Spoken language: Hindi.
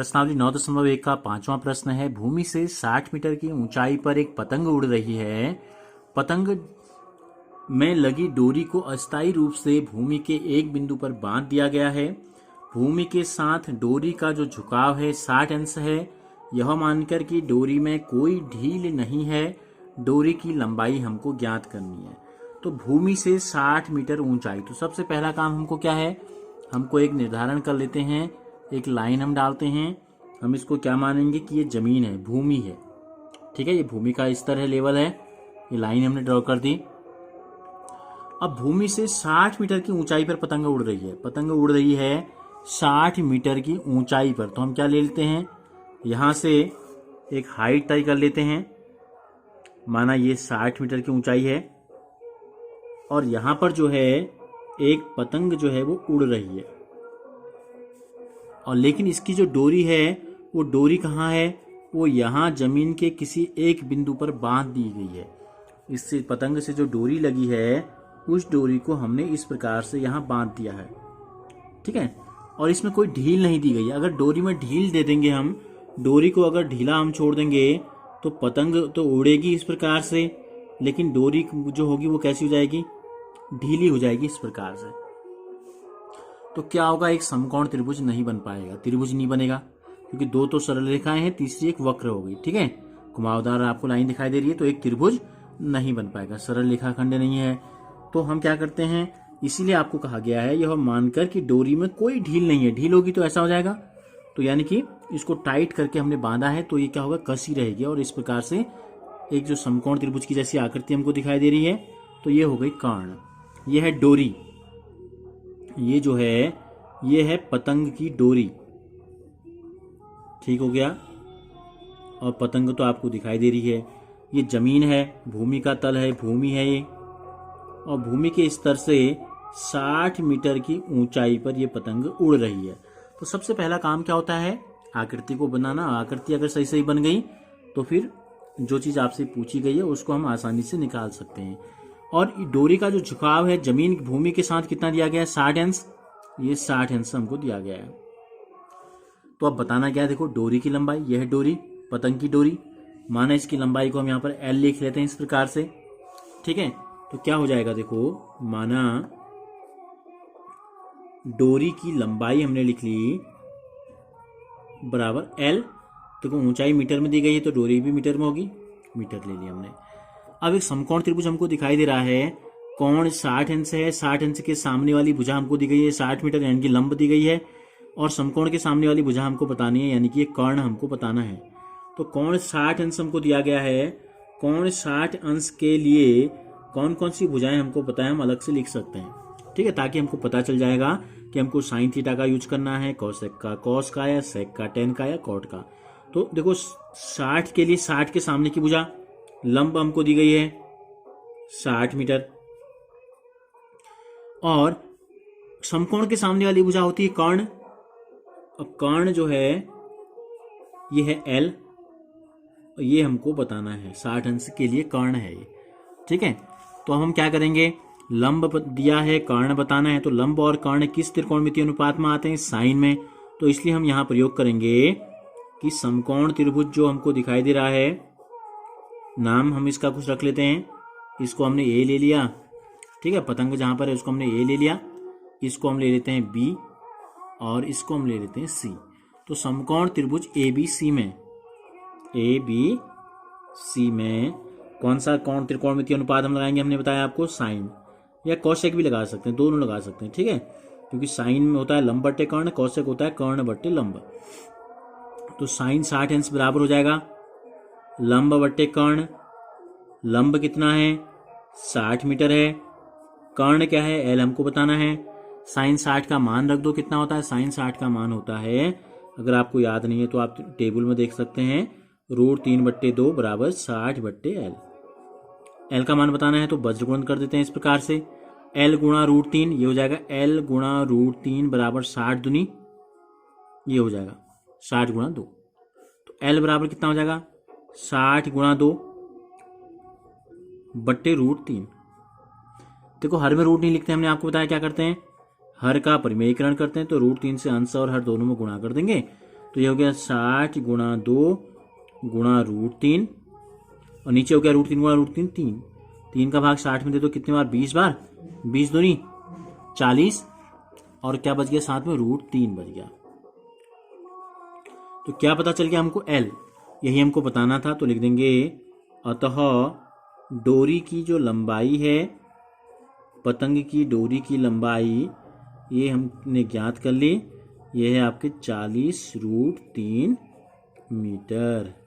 प्रश्नावली 9.1 का 5वां प्रश्न है। भूमि से 60 मीटर की ऊंचाई पर एक पतंग उड़ रही है। पतंग में लगी डोरी को अस्थायी रूप से भूमि के एक बिंदु पर बांध दिया गया है। भूमि के साथ डोरी का जो झुकाव है 60 अंश है। यह मानकर कि डोरी में कोई ढील नहीं है, डोरी की लंबाई हमको ज्ञात करनी है। तो भूमि से 60 मीटर ऊंचाई, तो सबसे पहला काम हमको क्या है, हमको एक निर्धारण कर लेते हैं, एक लाइन हम डालते हैं। हम इसको क्या मानेंगे कि ये जमीन है, भूमि है, ठीक है, ये भूमि का स्तर है, लेवल है। ये लाइन हमने ड्रॉ कर दी। अब भूमि से 60 मीटर की ऊंचाई पर पतंग उड़ रही है। पतंग उड़ रही है 60 मीटर की ऊंचाई पर, तो हम क्या ले लेते हैं, यहां से एक हाइट तय कर लेते हैं। माना ये 60 मीटर की ऊंचाई है और यहां पर जो है एक पतंग जो है वो उड़ रही है, और लेकिन इसकी जो डोरी है वो डोरी कहाँ है, वो यहाँ जमीन के किसी एक बिंदु पर बांध दी गई है। इससे पतंग से जो डोरी लगी है उस डोरी को हमने इस प्रकार से यहाँ बांध दिया है, ठीक है, और इसमें कोई ढील नहीं दी गई है। अगर डोरी में ढील दे देंगे हम, डोरी को अगर ढीला हम छोड़ देंगे तो पतंग तो उड़ेगी इस प्रकार से, लेकिन डोरी जो होगी वो कैसी हो जाएगी, ढीली हो जाएगी इस प्रकार से। तो क्या होगा, एक समकोण त्रिभुज नहीं बन पाएगा, त्रिभुज नहीं बनेगा, क्योंकि दो तो सरल रेखाएं हैं, तीसरी एक वक्र होगी, ठीक है, घुमावदार आपको लाइन दिखाई दे रही है, तो एक त्रिभुज नहीं बन पाएगा, सरल रेखाखंड नहीं है। तो हम क्या करते हैं, इसीलिए आपको कहा गया है यह मानकर कि डोरी में कोई ढील नहीं है, ढील होगी तो ऐसा हो जाएगा, तो यानी कि इसको टाइट करके हमने बांधा है, तो ये क्या होगा, कसी रहेगी, और इस प्रकार से एक जो समकोण त्रिभुज की जैसी आकृति हमको दिखाई दे रही है, तो ये हो गई कर्ण, ये है डोरी, ये जो है ये है पतंग की डोरी, ठीक हो गया। और पतंग तो आपको दिखाई दे रही है, ये जमीन है, भूमि का तल है, भूमि है ये, और भूमि के स्तर से 60 मीटर की ऊंचाई पर ये पतंग उड़ रही है। तो सबसे पहला काम क्या होता है, आकृति को बनाना। आकृति अगर सही सही बन गई तो फिर जो चीज आपसे पूछी गई है उसको हम आसानी से निकाल सकते हैं। और डोरी का जो झुकाव है जमीन भूमि के साथ कितना दिया गया है, 60 अंश, ये 60 अंश हमको दिया गया है। तो अब बताना क्या है, देखो डोरी की लंबाई, यह है डोरी, पतंग की डोरी, माना इसकी लंबाई को हम यहाँ पर L लिख लेते हैं इस प्रकार से, ठीक है। तो क्या हो जाएगा, देखो माना डोरी की लंबाई हमने लिख ली बराबर L, देखो ऊंचाई मीटर में दी गई है तो डोरी भी मीटर में होगी, मीटर ले लिया हमने। अब एक समकोण त्रिभुज हमको दिखाई दे रहा है, कोण 60 अंश है, 60 अंश के सामने वाली भुजा हमको दी गई है 60 मीटर, यानी कि लंब दी गई है, और समकोण के सामने वाली भुजा हमको बतानी है, यानी कि ये कर्ण हमको बताना है। तो कोण 60 अंश हमको दिया गया है, कोण 60 अंश के लिए कौन कौन सी भुजाएं हमको पता है, हम अलग से लिख सकते हैं, ठीक है, ताकि हमको पता चल जाएगा कि हमको साइन थीटा का यूज करना है, कोसेक का कॉस का, या सेक का टेन का, या कॉट का। तो देखो 60 के लिए 60 के सामने की भुजा लंब हमको दी गई है 60 मीटर, और समकोण के सामने वाली भुजा होती है कर्ण। अब कर्ण जो है ये है L, और ये हमको बताना है 60 अंश के लिए कर्ण है ये, ठीक है। तो हम क्या करेंगे, लंब दिया है, कर्ण बताना है, तो लंब और कर्ण किस त्रिकोणमितीय अनुपात में आते हैं, साइन में। तो इसलिए हम यहाँ प्रयोग करेंगे कि समकोण त्रिभुज जो हमको दिखाई दे रहा है, नाम हम इसका कुछ रख लेते हैं, इसको हमने A ले लिया, ठीक है, पतंग जहां पर है उसको हमने A ले लिया, इसको हम ले लेते हैं B, और इसको हम ले लेते हैं C। तो समकोण त्रिभुज ABC में कौन सा कोण त्रिकोणमितीय अनुपात हम लगाएंगे, हमने बताया आपको साइन, या कौशिक भी लगा सकते हैं, दोनों लगा सकते हैं, ठीक है, क्योंकि साइन में होता है लंब बट्टे कर्ण, कौशिक होता है कर्ण बट्टे लंब। तो साइन 60 अंश बराबर हो जाएगा लंब बट्टे कर्ण, लंब कितना है 60 मीटर है, कर्ण क्या है L हमको बताना है, साइन 60 का मान रख दो, कितना होता है, साइन 60 का मान होता है, अगर आपको याद नहीं है तो आप टेबल में देख सकते हैं, √3/2 बराबर 60/L। L का मान बताना है तो वज्रगुणन कर देते हैं इस प्रकार से, L गुणा √3, ये हो जाएगा L गुणा √3 बराबर 60 दूनी, ये हो जाएगा 60 गुणा 2, तो L बराबर कितना हो जाएगा 60 गुणा 2 बट्टे √3। देखो हर में रूट नहीं लिखते, हमने आपको बताया क्या करते हैं, हर का परिमेयीकरण करते हैं, तो √3 से अंश और हर दोनों में गुणा कर देंगे, तो ये हो गया 60 गुणा 2 गुणा √3 और नीचे हो गया √3 गुणा √3 3। 3 का भाग 60 में दे दो कितने बार? 20 बार। 20 दूनी 40 और क्या बच गया साथ में? √3 बच गया। तो क्या पता चल गया हमको? L। यही हमको बताना था, तो लिख देंगे अतः डोरी की जो लंबाई है, पतंग की डोरी की लंबाई ये हमने ज्ञात कर ली। ये है आपके 40 √3 मीटर।